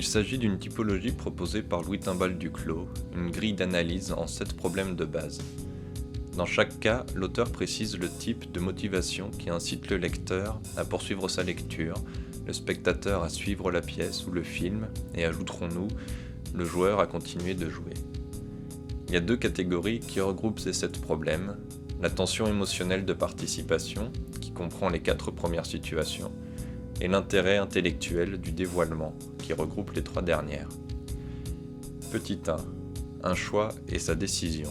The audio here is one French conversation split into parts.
Il s'agit d'une typologie proposée par Louis Timbal Duclos, une grille d'analyse en 7 problèmes de base. Dans chaque cas, l'auteur précise le type de motivation qui incite le lecteur à poursuivre sa lecture, le spectateur à suivre la pièce ou le film, et ajouterons-nous, le joueur à continuer de jouer. Il y a 2 catégories qui regroupent ces 7 problèmes, la tension émotionnelle de participation, qui comprend les 4 premières situations, et l'intérêt intellectuel du dévoilement, qui regroupe les 3 dernières. Petit 1. Un choix et sa décision.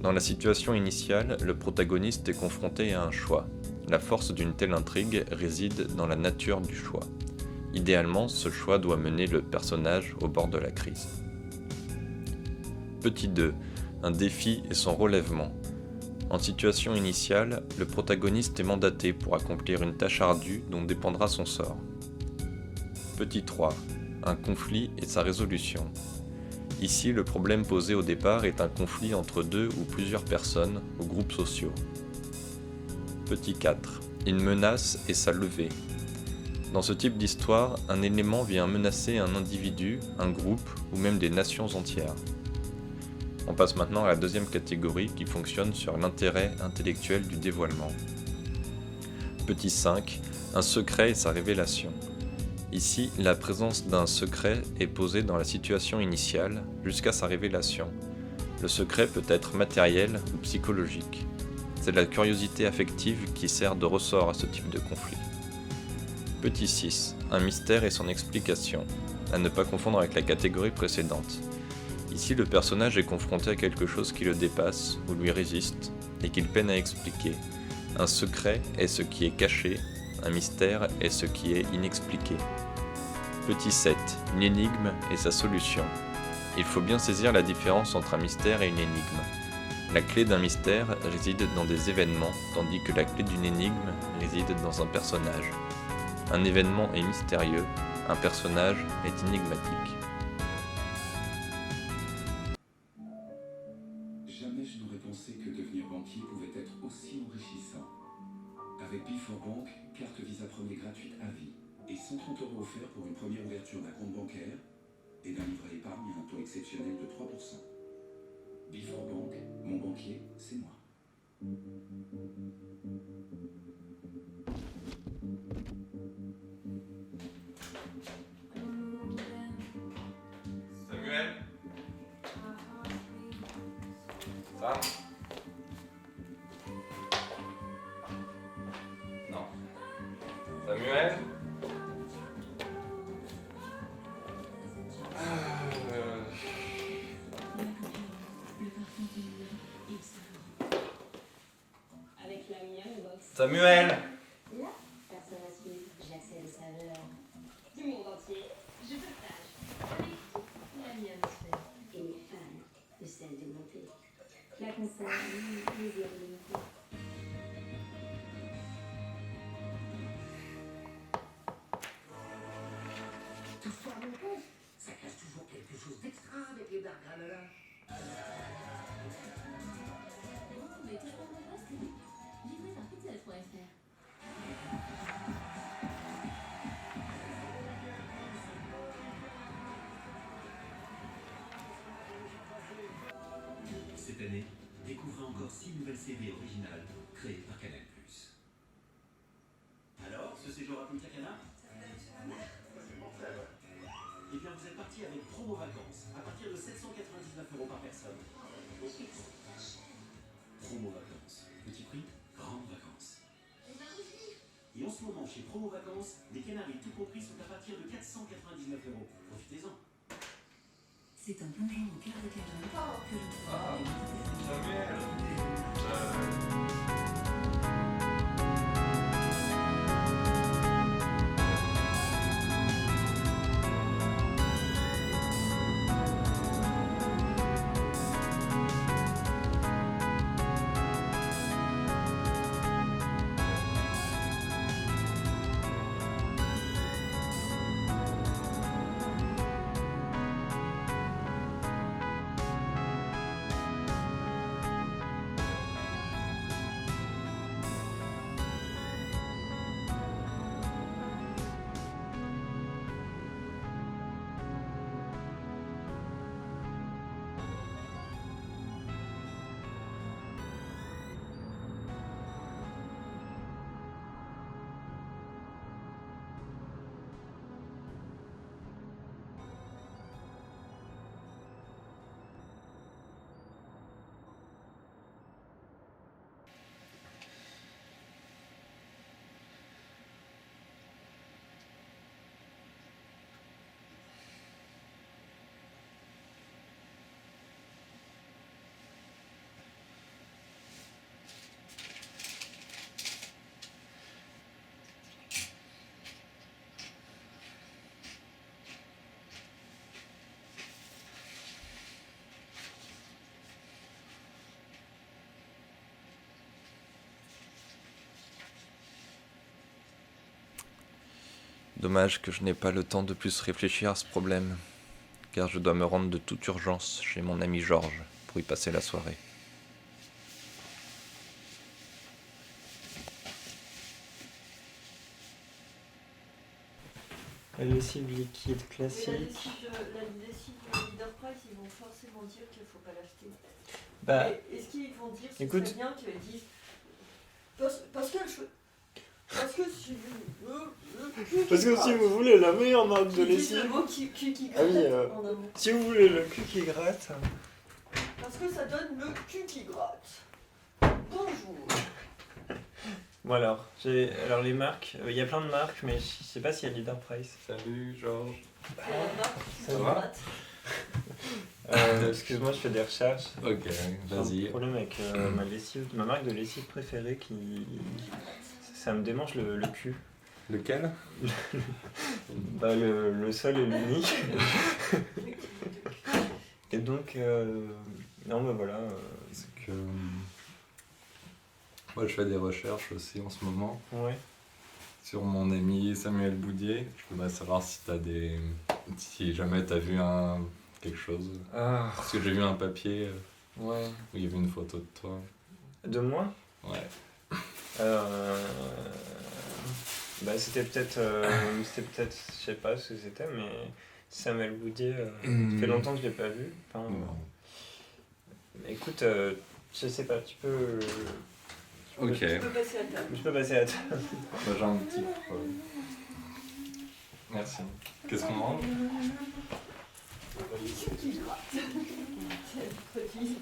Dans la situation initiale, le protagoniste est confronté à un choix. La force d'une telle intrigue réside dans la nature du choix. Idéalement, ce choix doit mener le personnage au bord de la crise. Petit 2. Un défi et son relèvement. En situation initiale, le protagoniste est mandaté pour accomplir une tâche ardue dont dépendra son sort. Petit 3. Un conflit et sa résolution. Ici, le problème posé au départ est un conflit entre 2 ou plusieurs personnes ou groupes sociaux. Petit 4. Une menace et sa levée. Dans ce type d'histoire, un élément vient menacer un individu, un groupe ou même des nations entières. On passe maintenant à la 2e catégorie qui fonctionne sur l'intérêt intellectuel du dévoilement. Petit 5. Un secret et sa révélation. Ici, la présence d'un secret est posée dans la situation initiale jusqu'à sa révélation. Le secret peut être matériel ou psychologique. C'est la curiosité affective qui sert de ressort à ce type de conflit. Petit 6. Un mystère et son explication, à ne pas confondre avec la catégorie précédente. Ici, le personnage est confronté à quelque chose qui le dépasse ou lui résiste et qu'il peine à expliquer. Un secret est ce qui est caché, un mystère est ce qui est inexpliqué. Petit 7. Une énigme et sa solution. Il faut bien saisir la différence entre un mystère et une énigme. La clé d'un mystère réside dans des événements, tandis que la clé d'une énigme réside dans un personnage. Un événement est mystérieux, un personnage est énigmatique. Jamais je n'aurais pensé que devenir banquier pouvait être aussi enrichissant. Avec Before Bank, carte Visa Premier gratuite à vie et 130 € offerts pour une première ouverture d'un compte bancaire et d'un livret épargne à un taux exceptionnel de 3%. Before Bank, mon banquier, c'est moi. Samuel? Sam? Non. Samuel? Avec la mienne, box. Samuel? Là, personne à suivre, j'accède aux saveurs du monde entier. Je partage avec la mienne sphère et mes fans de celle de montée. La conserve, les ironités. Tout ça, mon pote, ça cache toujours quelque chose d'extra avec les dark granola. Mais touche pas mon poste, livré par pizza.fr. Cette année, découvrez encore 6 nouvelles séries originales créées par Canal+. Alors, ce séjour à Punta Cana? Eh bien, vous êtes parti avec promo vacances à partir de 799 € par personne. Promo vacances. Petit prix, grandes vacances. Et en ce moment, chez Promo Vacances, les Canaries tout compris sont à partir de 499 €. Profitez-en. C'est un plongeon au cœur des canons que je Dommage que je n'ai pas le temps de plus réfléchir à ce problème, car je dois me rendre de toute urgence chez mon ami Georges pour y passer la soirée. La lessive liquide classique. La lessive Leader Price, ils vont forcément dire qu'il ne faut pas l'acheter. Bah, Est-ce qu'ils vont dire que écoute, c'est bien qu'ils disent parce que si vous voulez la meilleure marque de ils disent le lessive, mot cul qui Ah oui, gratte en amont. si vous voulez le cul qui gratte, Parce que ça donne le cul qui gratte. Bonjour. bon alors les marques, il y a plein de marques, mais je sais pas s'il y a Leader Price. Salut Georges. Ça va gratte. Excuse-moi, je fais des recherches. Ok, J'ai un problème avec ma lessive, ma marque de lessive préférée qui... Ça me démange le cul. Lequel? Bah le seul et l'unique. Et donc, non bah voilà. C'est que... Moi je fais des recherches aussi en ce moment Ouais. sur mon ami Samuel Boudier. Je voudrais savoir si si jamais t'as vu quelque chose. Ah, Parce que j'ai vu un papier ouais. où il y avait une photo de toi. De moi? Ouais. Bah c'était peut-être, je sais pas ce que c'était, mais Samuel Boudier, ça fait longtemps que je l'ai pas vu. Enfin, Non. écoute, je sais pas, tu peux... Ok. Tu peux passer à table. Je peux passer à table. Bah, j'ai un petit problème. Merci. Qu'est-ce qu'on mange? Le cul qui gratte. C'est le produit.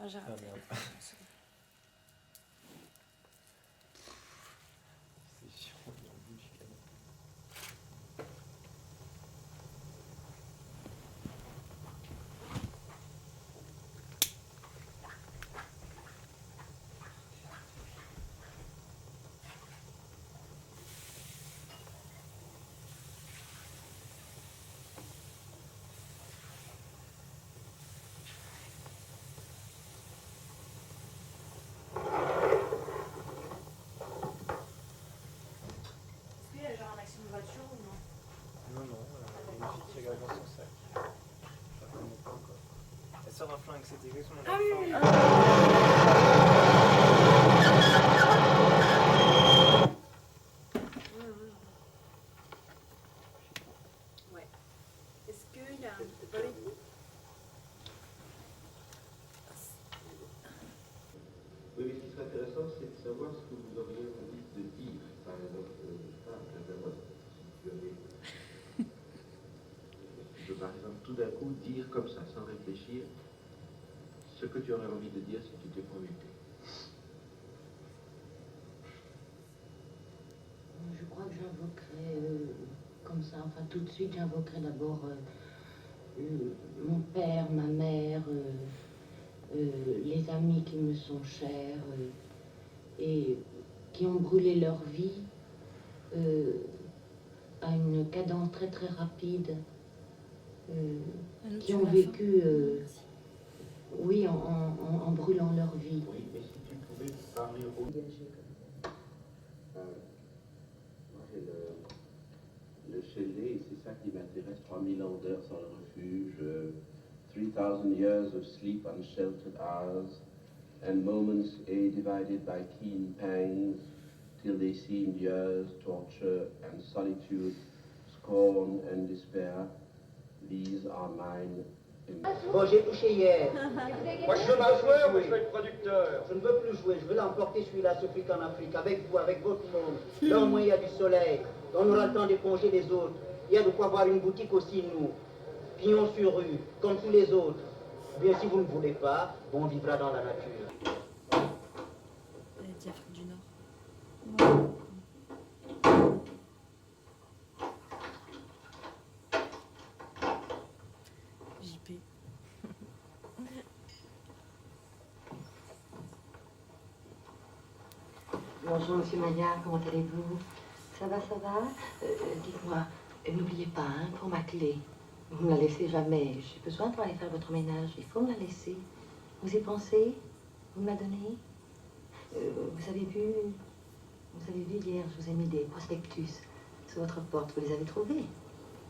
Ah, j'ai raté. merde. C'est chiant, il y a un bout du canon. Est-ce qu'il y a genre un action de voiture ou non? Non, non, il y a une fille qui regarde dans son sac. Je la connais pas encore. Elle sort un flingue, c'était exactement la fin. Ouais. Est-ce qu'il y a un bruit? Oui, mais ce qui serait intéressant, c'est de savoir ce que vous auriez envie de dire, par exemple, tu peux par exemple tout d'un coup dire comme ça, sans réfléchir, ce que tu aurais envie de dire si tu t'es consulté. Je crois que j'invoquerai comme ça, enfin tout de suite, j'invoquerai d'abord mon père, ma mère, les amis qui me sont chers et qui ont brûlé leur vie à une cadence très très rapide, qui ont vécu, oui, en brûlant leur vie. Oui, mais si tu pouvais parler au... Moi, j'ai le Shelley, et c'est ça qui m'intéresse, 3000 ans d'heures sans le refuge, 3000 years of sleep unsheltered hours, and moments divided by keen pangs, till they seemed years, torture and solitude, scorn and despair. These are mine. Bon, j'ai touché hier. Moi, je veux pas jouer, moi, je veux être producteur. Je ne veux plus jouer, je veux l'emporter celui-là, ce flic en Afrique, avec vous, avec votre monde. Là, au moins, il y a du soleil. On aura le temps d'éponger les autres. Il y a de quoi avoir une boutique aussi, nous. Pignon sur rue, comme tous les autres. Bien, si vous ne voulez pas, bon, on vivra dans la nature. Elle est d'Afrique du Nord. JP. Bonjour Monsieur Maillard, comment allez-vous? Ça va, ça va? Dites-moi, n'oubliez pas, hein, pour ma clé. Vous ne la laissez jamais. J'ai besoin pour aller faire votre ménage. Il faut me la laisser. Vous y pensez? Vous me la donnez? Vous avez vu hier, je vous ai mis des prospectus sur votre porte. Vous les avez trouvés?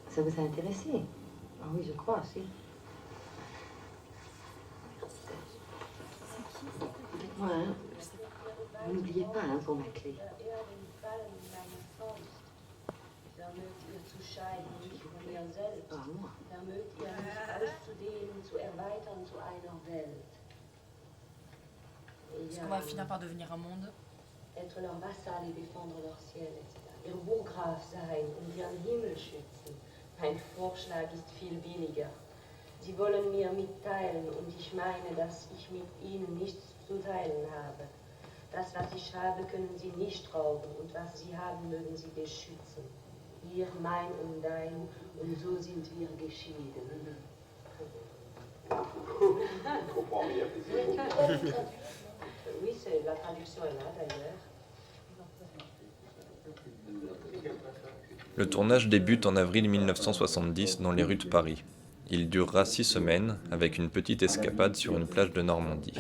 Ça vous a intéressé? Ah oui, je crois, si. Dites-moi, hein, vous n'oubliez pas, hein, pour ma clé. Ah, moi. Est-ce qu'on va finir par devenir un monde? Être leur vassal et défendre leur ciel, etc. Ihr Burggraf sein und ihren Himmel schützen. Mein Vorschlag ist viel billiger. Sie wollen mir mitteilen und ich meine, dass ich mit ihnen nichts zu teilen habe. Das, was ich habe, können sie nicht rauben und was sie haben, mögen sie beschützen. Ihr, mein und dein, und so sind wir geschieden. Oui, c'est la traduction est là d'ailleurs. Le tournage débute en avril 1970 dans les rues de Paris. Il durera 6 semaines, avec une petite escapade sur une plage de Normandie.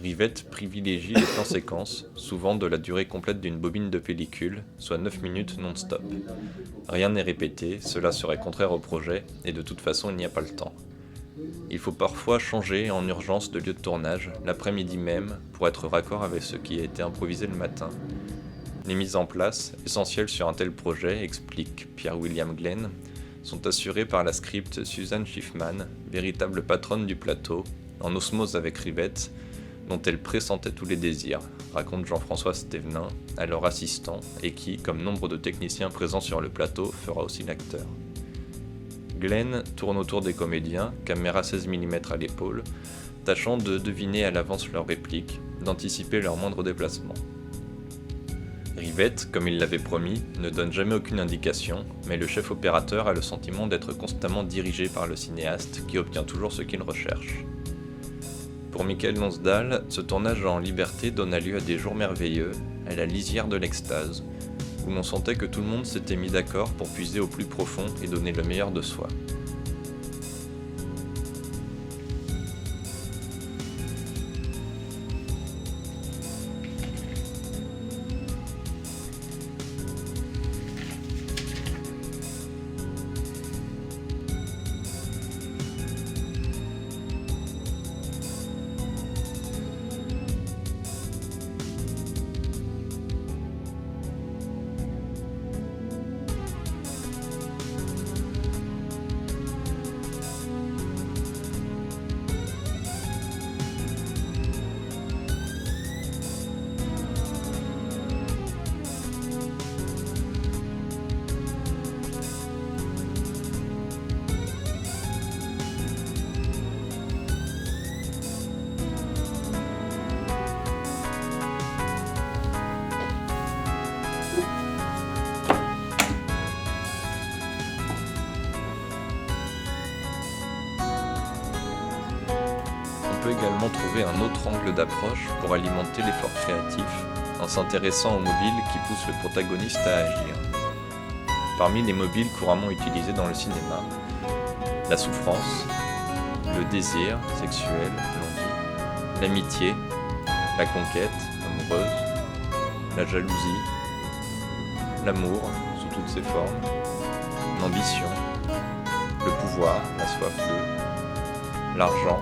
Rivette privilégie les plans séquences, souvent de la durée complète d'une bobine de pellicule, soit 9 minutes non-stop. Rien n'est répété, cela serait contraire au projet, et de toute façon il n'y a pas le temps. Il faut parfois changer en urgence de lieu de tournage, l'après-midi même, pour être raccord avec ce qui a été improvisé le matin. Les mises en place, essentielles sur un tel projet, explique Pierre-William Glenn, sont assurées par la script Suzanne Schiffman, véritable patronne du plateau, en osmose avec Rivette, dont elle pressentait tous les désirs, raconte Jean-François Stévenin, alors assistant, et qui, comme nombre de techniciens présents sur le plateau, fera aussi l'acteur. Glenn tourne autour des comédiens, caméra 16 mm à l'épaule, tâchant de deviner à l'avance leurs répliques, d'anticiper leurs moindres déplacements. Rivette, comme il l'avait promis, ne donne jamais aucune indication, mais le chef opérateur a le sentiment d'être constamment dirigé par le cinéaste qui obtient toujours ce qu'il recherche. Pour Michael Lonsdal, ce tournage en liberté donna lieu à des jours merveilleux, à la lisière de l'extase, où l'on sentait que tout le monde s'était mis d'accord pour puiser au plus profond et donner le meilleur de soi. On peut également trouver un autre angle d'approche pour alimenter l'effort créatif en s'intéressant aux mobiles qui poussent le protagoniste à agir. Parmi les mobiles couramment utilisés dans le cinéma, la souffrance, le désir sexuel, l'on dit, l'amitié, la conquête amoureuse, la jalousie, l'amour sous toutes ses formes, l'ambition, le pouvoir, la soif d'eux, l'argent,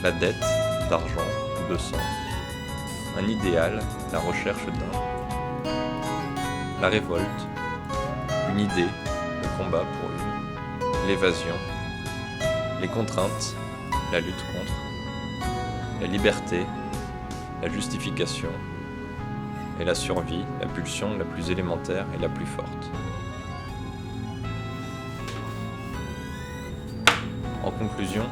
la dette d'argent ou de sang, un idéal, la recherche d'un, la révolte, une idée, le combat pour une, l'évasion, les contraintes, la lutte contre, la liberté, la justification, et la survie, la pulsion la plus élémentaire et la plus forte. En conclusion,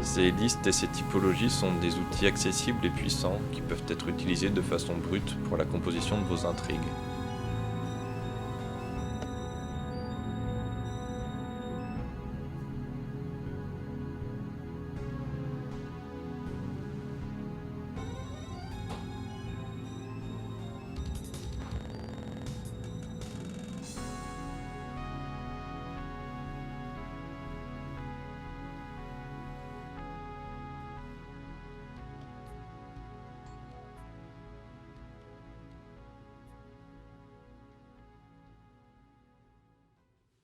ces listes et ces typologies sont des outils accessibles et puissants qui peuvent être utilisés de façon brute pour la composition de vos intrigues.